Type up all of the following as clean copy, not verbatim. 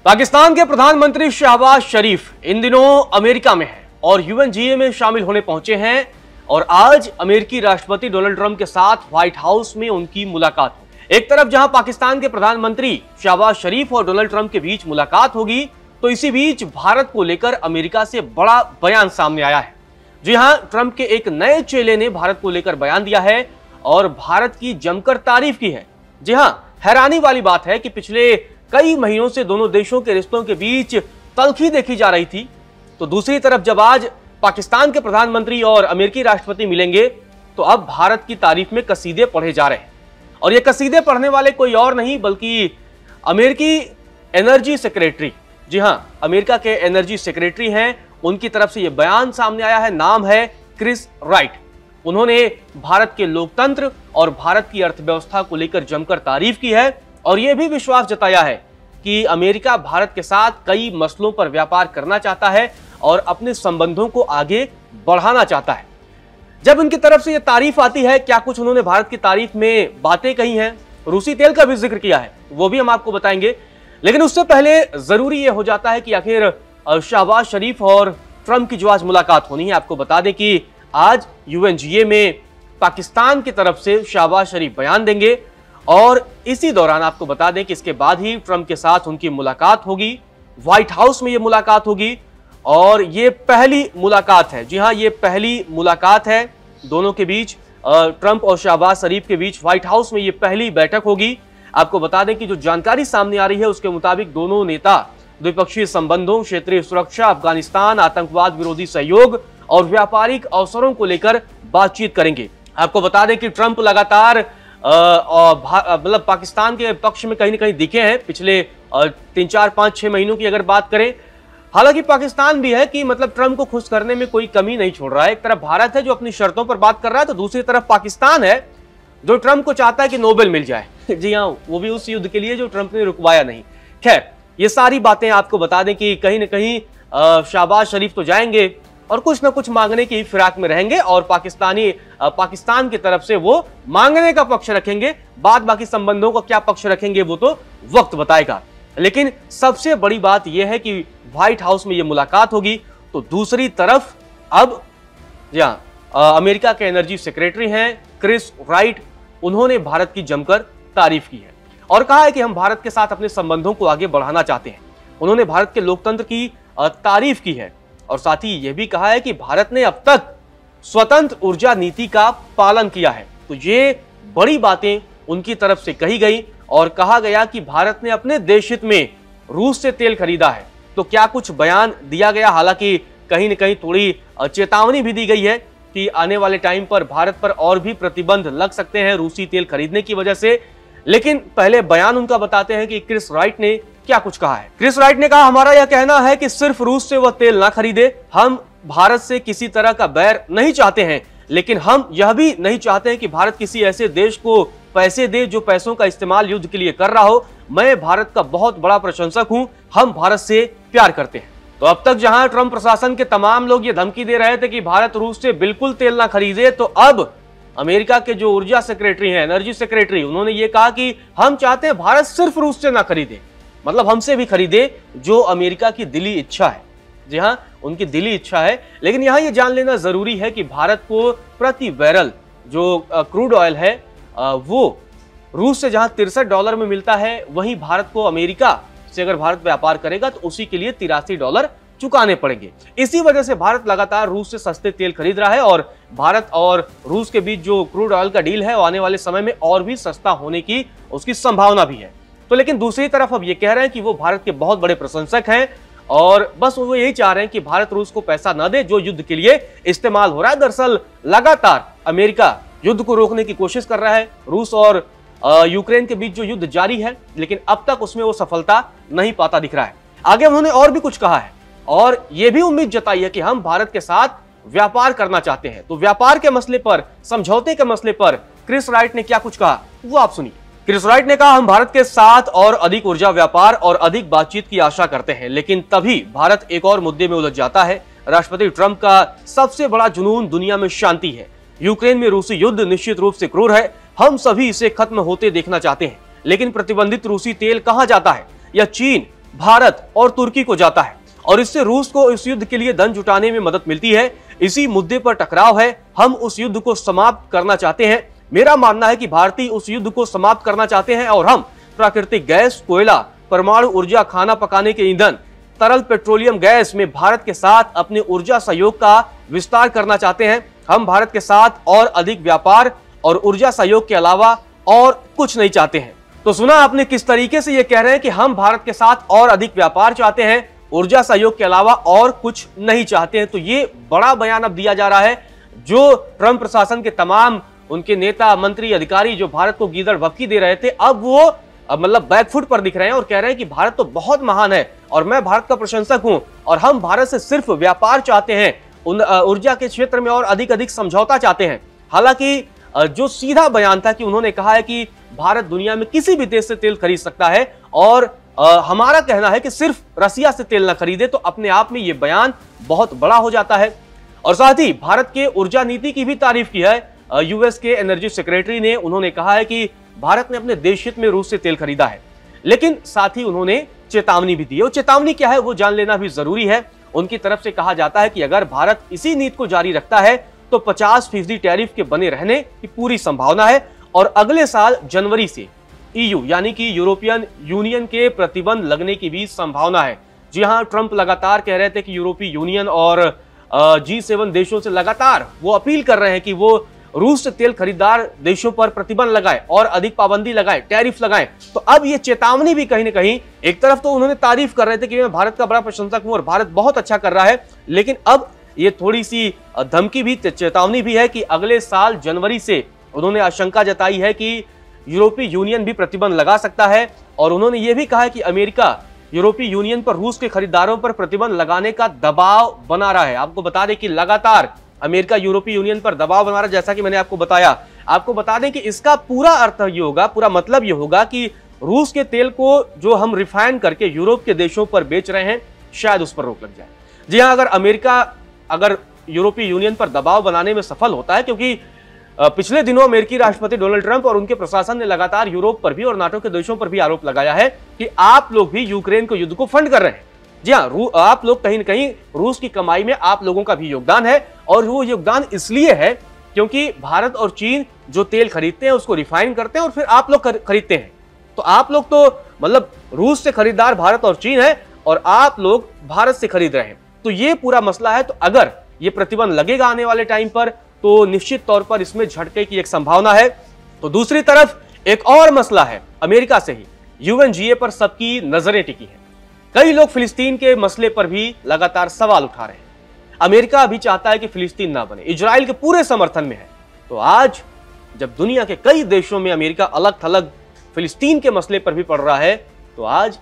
पाकिस्तान के प्रधानमंत्री शहबाज शरीफ इन दिनों अमेरिका में हैं और यूएनजीए में शामिल होने पहुंचे हैं और आज अमेरिकी राष्ट्रपति डोनाल्ड ट्रंप के साथ व्हाइट हाउस में उनकी मुलाकात होगी। एक तरफ जहां पाकिस्तान के प्रधानमंत्री शहबाज शरीफ और डोनाल्ड ट्रंप के बीच मुलाकात होगी, तो इसी बीच भारत को लेकर अमेरिका से बड़ा बयान सामने आया है। जी हां, ट्रंप के एक नए चेले ने भारत को लेकर बयान दिया है और भारत की जमकर तारीफ की है। जी हां, हैरानी वाली बात है कि पिछले कई महीनों से दोनों देशों के रिश्तों के बीच तल्खी देखी जा रही थी, तो दूसरी तरफ जब आज पाकिस्तान के प्रधानमंत्री और अमेरिकी राष्ट्रपति मिलेंगे तो अब भारत की तारीफ में कसीदे पढ़े जा रहे हैं। और ये कसीदे पढ़ने वाले कोई और नहीं बल्कि अमेरिकी एनर्जी सेक्रेटरी, जी हां, अमेरिका के एनर्जी सेक्रेटरी हैं, उनकी तरफ से यह बयान सामने आया है। नाम है क्रिस राइट। उन्होंने भारत के लोकतंत्र और भारत की अर्थव्यवस्था को लेकर जमकर तारीफ की है और यह भी विश्वास जताया है कि अमेरिका भारत के साथ कई मसलों पर व्यापार करना चाहता है और अपने संबंधों को आगे बढ़ाना चाहता है। जब उनकी तरफ से यह तारीफ आती है, क्या कुछ उन्होंने भारत की तारीफ में बातें कही हैं, रूसी तेल का भी जिक्र किया है, वो भी हम आपको बताएंगे। लेकिन उससे पहले जरूरी यह हो जाता है कि आखिर शहबाज शरीफ और ट्रंप की जो आज मुलाकात होनी है, आपको बता दें कि आज यूएनजीए में पाकिस्तान की तरफ से शहबाज शरीफ बयान देंगे और इसी दौरान आपको बता दें कि इसके बाद ही ट्रंप के साथ उनकी मुलाकात होगी, व्हाइट हाउस में यह मुलाकात होगी और ये पहली मुलाकात है। जी हां, ये पहली मुलाकात है दोनों के बीच, ट्रंप और शहबाज शरीफ के बीच व्हाइट हाउस में ये पहली बैठक होगी। आपको बता दें कि जो जानकारी सामने आ रही है उसके मुताबिक दोनों नेता द्विपक्षीय संबंधों, क्षेत्रीय सुरक्षा, अफगानिस्तान, आतंकवाद विरोधी सहयोग और व्यापारिक अवसरों को लेकर बातचीत करेंगे। आपको बता दें कि ट्रंप लगातार मतलब पाकिस्तान के पक्ष में कहीं ना कहीं दिखे हैं पिछले 3, 4, 5, 6 महीनों की अगर बात करें। हालांकि पाकिस्तान भी है कि मतलब ट्रंप को खुश करने में कोई कमी नहीं छोड़ रहा है। एक तरफ भारत है जो अपनी शर्तों पर बात कर रहा है, तो दूसरी तरफ पाकिस्तान है जो ट्रंप को चाहता है कि नोबेल मिल जाए। जी हाँ, वो भी उस युद्ध के लिए जो ट्रंप ने रुकवाया नहीं। खैर, ये सारी बातें आपको बता दें कि कहीं ना कहीं शहबाज शरीफ तो जाएंगे और कुछ ना कुछ मांगने की फिराक में रहेंगे और पाकिस्तान की तरफ से वो मांगने का पक्ष रखेंगे। बाद बाकी संबंधों का क्या पक्ष रखेंगे वो तो वक्त बताएगा। लेकिन सबसे बड़ी बात यह है कि व्हाइट हाउस में ये मुलाकात होगी, तो दूसरी तरफ अब अमेरिका के एनर्जी सेक्रेटरी हैं क्रिस राइट, उन्होंने भारत की जमकर तारीफ की है और कहा है कि हम भारत के साथ अपने संबंधों को आगे बढ़ाना चाहते हैं। उन्होंने भारत के लोकतंत्र की तारीफ की है और साथ ही यह भी कहा है कि भारत ने अब तक स्वतंत्र ऊर्जा नीति का पालन किया है। तो ये बड़ी बातें उनकी तरफ से कही गई और कहा गया कि भारत ने अपने देश हित में रूस से तेल खरीदा है। तो क्या कुछ बयान दिया गया, हालांकि कहीं न कहीं थोड़ी चेतावनी भी दी गई है कि आने वाले टाइम पर भारत पर और भी प्रतिबंध लग सकते हैं रूसी तेल खरीदने की वजह से। लेकिन पहले बयान उनका बताते हैं कि क्रिस राइट ने क्या कुछ कहा है। क्रिस राइट ने कहा, हमारा यह कहना है कि सिर्फ रूस से वह तेल ना खरीदे। हम भारत से किसी तरह का बैर नहीं चाहते हैं, लेकिन हम यह भी नहीं चाहते हैं कि भारत किसी ऐसे देश को पैसे दे जो पैसों का इस्तेमाल युद्ध के लिए कर रहा हो। मैं भारत का बहुत बड़ा प्रशंसक हूं, हम भारत से प्यार करते हैं। तो अब तक जहां ट्रंप प्रशासन के तमाम लोग ये धमकी दे रहे थे कि भारत रूस से बिल्कुल तेल ना खरीदे, तो अब अमेरिका के जो ऊर्जा सेक्रेटरी हैं, एनर्जी सेक्रेटरी, उन्होंने ये कहा कि हम चाहते हैं भारत सिर्फ रूस से ना खरीदे, मतलब हमसे भी खरीदे, जो अमेरिका की दिली इच्छा है। जी हाँ, उनकी दिली इच्छा है। लेकिन यहां ये जान लेना जरूरी है कि भारत को प्रति बैरल जो क्रूड ऑयल है वो रूस से जहां $63 में मिलता है, वहीं भारत को अमेरिका से अगर भारत व्यापार करेगा तो उसी के लिए $83 चुकाने पड़ेंगे। इसी वजह से भारत लगातार रूस से सस्ते तेल खरीद रहा है और भारत और रूस के बीच जो क्रूड ऑयल का डील है वो आने वाले समय में और भी सस्ता होने की उसकी संभावना भी है। तो लेकिन दूसरी तरफ अब ये कह रहे हैं कि वो भारत के बहुत बड़े प्रशंसक हैं और बस वो यही चाह रहे हैं कि भारत रूस को पैसा न दे जो युद्ध के लिए इस्तेमाल हो रहा है। दरअसल लगातार अमेरिका युद्ध को रोकने की कोशिश कर रहा है। रूस और यूक्रेन के बीच जो युद्ध जारी है, लेकिन अब तक उसमें वो सफलता नहीं पाता दिख रहा है। आगे उन्होंने और भी कुछ कहा है और यह भी उम्मीद जताई है कि हम भारत के साथ व्यापार करना चाहते हैं। तो व्यापार के मसले पर, समझौते के मसले पर क्रिस राइट ने क्या कुछ कहा वो आप सुनिए। क्रिस राइट ने कहा, हम भारत के साथ और अधिक ऊर्जा व्यापार और अधिक बातचीत की आशा करते हैं, लेकिन तभी भारत एक और मुद्दे में उलझ जाता है। राष्ट्रपति ट्रंप का सबसे बड़ा जुनून दुनिया में शांति है। यूक्रेन में रूसी युद्ध निश्चित रूप से क्रूर है, हम सभी इसे खत्म होते देखना चाहते हैं, लेकिन प्रतिबंधित रूसी तेल कहां जाता है? यह चीन भारत और तुर्की को जाता है और इससे रूस को इस युद्ध के लिए धन जुटाने में मदद मिलती है। इसी मुद्दे पर टकराव है, हम उस युद्ध को समाप्त करना चाहते हैं। मेरा मानना है कि भारतीय उस युद्ध को समाप्त करना चाहते हैं और हम प्राकृतिक गैस, कोयला, परमाणु ऊर्जा, खाना पकाने के ईंधन, तरल पेट्रोलियम गैस में भारत के साथ अपने ऊर्जा सहयोग का विस्तार करना चाहते हैं। हम भारत के साथ और अधिक व्यापार और ऊर्जा सहयोग के अलावा और कुछ नहीं चाहते हैं। तो सुना आपने किस तरीके से ये कह रहे हैं कि हम भारत के साथ और अधिक व्यापार चाहते हैं, ऊर्जा सहयोग के अलावा और कुछ नहीं चाहते हैं। तो ये बड़ा बयान अब दिया जा रहा है। जो ट्रंप प्रशासन के तमाम उनके नेता, मंत्री, अधिकारी जो भारत को गीदड़ भभकी दे रहे थे, अब वो मतलब बैकफुट पर दिख रहे हैं और कह रहे हैं कि भारत तो बहुत महान है और मैं भारत का प्रशंसक हूं और हम भारत से सिर्फ व्यापार चाहते हैं, ऊर्जा के क्षेत्र में और अधिक समझौता चाहते हैं। हालांकि जो सीधा बयान था कि उन्होंने कहा है कि भारत दुनिया में किसी भी देश से तेल खरीद सकता है और हमारा कहना है कि सिर्फ रसिया से तेल ना खरीदे, तो अपने आप में यह बयान बहुत बड़ा हो जाता है। और साथ ही भारत के ऊर्जा नीति की भी तारीफ की है यूएस के एनर्जी सेक्रेटरी ने। उन्होंने कहा है कि भारत ने अपने देश हित में रूस से तेल खरीदा है, लेकिन साथ ही उन्होंने चेतावनी भी दी है। वो चेतावनी क्या है वो जान लेना भी जरूरी है। उनकी तरफ से कहा जाता है कि अगर भारत इसी नीति को जारी रखता है तो 50% टैरिफ के बने रहने की पूरी संभावना है और अगले साल जनवरी से ईयू यानी कि यूरोपियन यूनियन के प्रतिबंध लगने की भी संभावना है। जी हां, ट्रंप लगातार कह रहे थे कि यूरोपीय यूनियन और G7 देशों से लगातार वो अपील कर रहे हैं कि वो रूस से तेल खरीदार देशों पर प्रतिबंध लगाए और अधिक पाबंदी लगाए, टैरिफ लगाए। तो अब ये चेतावनी भी कहीं ना कहीं, एक तरफ तो उन्होंने तारीफ कर रहे थे कि मैं भारत का बड़ा प्रशंसक हूं और भारत बहुत अच्छा कर रहा है, लेकिन अब ये थोड़ी सी धमकी भी, चेतावनी भी है कि अगले साल जनवरी से उन्होंने आशंका जताई है कि यूरोपीय यूनियन भी प्रतिबंध लगा सकता है। और उन्होंने ये भी कहा है कि अमेरिका यूरोपीय यूनियन पर रूस के खरीदारों पर प्रतिबंध लगाने का दबाव बना रहा है। आपको बता दें कि लगातार अमेरिका यूरोपीय यूनियन पर दबाव बना रहा है, जैसा कि मैंने आपको बताया। आपको बता दें कि इसका पूरा अर्थ ये होगा, पूरा मतलब ये होगा कि रूस के तेल को जो हम रिफाइन करके यूरोप के देशों पर बेच रहे हैं, शायद उस पर रोक लग जाए। जी हां, अगर अमेरिका अगर यूरोपीय यूनियन पर दबाव बनाने में सफल होता है, क्योंकि पिछले दिनों अमेरिकी राष्ट्रपति डोनाल्ड ट्रंप और उनके प्रशासन ने लगातार यूरोप पर भी और नाटो के देशों पर भी आरोप लगाया है कि आप लोग भी यूक्रेन के युद्ध को फंड कर रहे हैं। जी हां, आप लोग कहीं न कहीं रूस की कमाई में आप लोगों का भी योगदान है और वो योगदान इसलिए है क्योंकि भारत और चीन जो तेल खरीदते हैं उसको रिफाइन करते हैं और फिर आप लोग खरीदते हैं। तो आप लोग तो मतलब रूस से खरीदार भारत और चीन है और आप लोग भारत से खरीद रहे हैं। तो ये पूरा मसला है। तो अगर ये प्रतिबंध लगेगा आने वाले टाइम पर, तो निश्चित तौर पर इसमें झटके की एक संभावना है। तो दूसरी तरफ एक और मसला है अमेरिका से ही, यूएनजीए पर सबकी नजरें टिकी हैं। कई लोग फिलिस्तीन के मसले पर भी लगातार सवाल उठा रहे हैं। अमेरिका भी चाहता है कि फिलिस्तीन ना बने, इजराइल के पूरे समर्थन में है। तो आज जब दुनिया के कई देशों में अमेरिका अलग थलग फिलिस्तीन के मसले पर भी पड़ रहा है, तो आज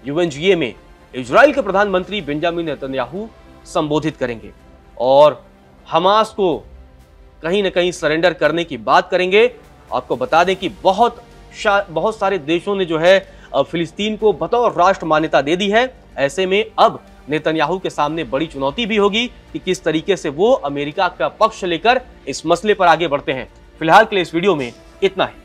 यूएनजीए में इजराइल के प्रधानमंत्री बेंजामिन नेतन्याहू संबोधित करेंगे और हमास को कहीं ना कहीं सरेंडर करने की बात करेंगे। आपको बता दें कि बहुत सारे देशों ने जो है फिलिस्तीन को बतौर राष्ट्र मान्यता दे दी है। ऐसे में अब नेतन्याहू के सामने बड़ी चुनौती भी होगी कि किस तरीके से वो अमेरिका का पक्ष लेकर इस मसले पर आगे बढ़ते हैं। फिलहाल के लिए इस वीडियो में इतना ही।